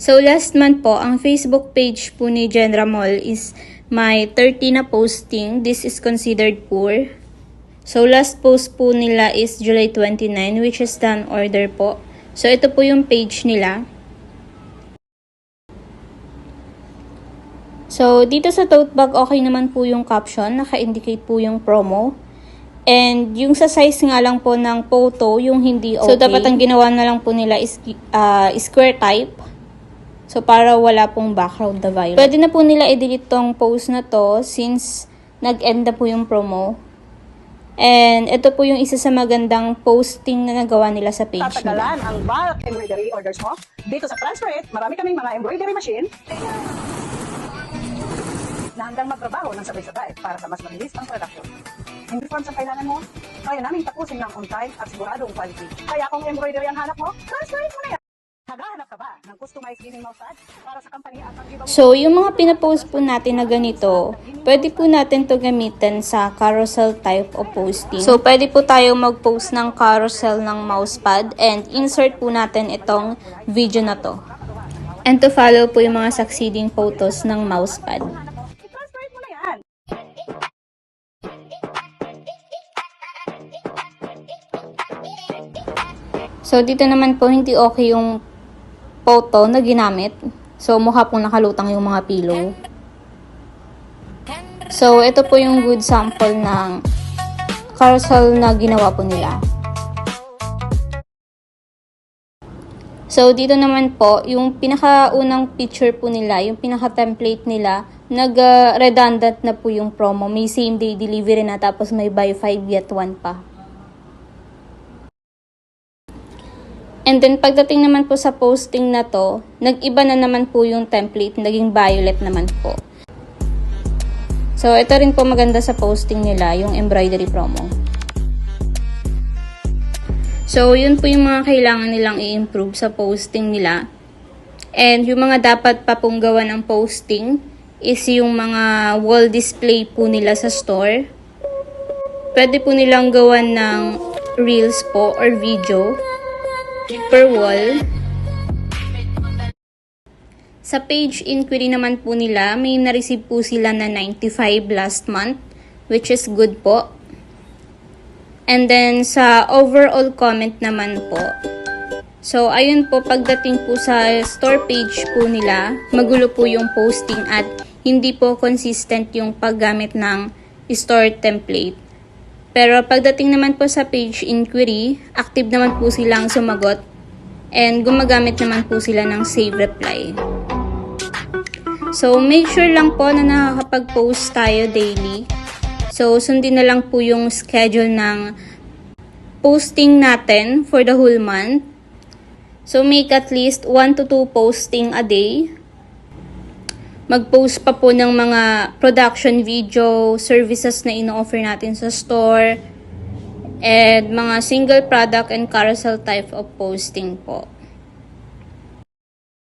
So last month po, ang Facebook page po ni Genra Mall is may 30 na posting. This is considered poor. So last post po nila is July 29, which is done order po. So ito po yung page nila. So dito sa tote bag, okay naman po yung caption. Naka-indicate po yung promo. And yung sa size nga lang po ng photo, yung hindi okay. So dapat ang ginawa na lang po nila is square type. So para wala pong background na violet. Pwede na po nila i-delete tong post na to since nag-end na po yung promo. And ito po yung isa sa magandang posting na nagawa nila sa page nila. Tatagalan ang bulk embroidery orders mo. Dito sa Transfer It, marami kaming mga embroidery machine na handang magtrabaho ng sabay-sabay para sa mas mabilis ang production. Hindi forms ang kailangan mo, kaya namin tapusin ng on time at siguradong quality. Kaya kung embroidery ang hanap mo, Transfer It mo na yan. Naghahanap ka ba ng customized gaming mousepad para sa company at ang ibang... So, yung mga pinapost po natin na ganito, pwede po natin to gamitin sa carousel type of posting. So, pwede po tayo mag-post ng carousel ng mousepad and insert po natin itong video na to. And to follow po yung mga succeeding photos ng mousepad. Transfer It mo na yan. So, dito naman po hindi okay yung photo na ginamit. So, mukha pong nakalutang yung mga pillow. So, ito po yung good sample ng carousel na ginawa po nila. So, dito naman po, yung pinakaunang picture po nila, yung pinaka-template nila, nag-redundant na po yung promo. May same day delivery na tapos may buy 5 get 1 pa. And then, pagdating naman po sa posting na to, nag-iba na naman po yung template, naging violet naman po. So, ito rin po maganda sa posting nila, yung embroidery promo. So, yun po yung mga kailangan nilang i-improve sa posting nila. And yung mga dapat pa pong gawa ng posting is yung mga wall display po nila sa store. Pwede po nilang gawan ng reels po or video per wall. Sa page inquiry naman po nila, may na-receive po sila na 95 last month, which is good po. And then sa overall comment naman po, so ayun po, pagdating po sa store page po nila, magulo po yung posting at hindi po consistent yung paggamit ng store template. Pero pagdating naman po sa page inquiry, active naman po silang sumagot and gumagamit naman po sila ng save reply. So make sure lang po na nakakapag-post tayo daily. So sundin na lang po yung schedule ng posting natin for the whole month. So make at least 1 to 2 posting a day. Mag-post pa po ng mga production video, services na ino-offer natin sa store, and mga single product and carousel type of posting po.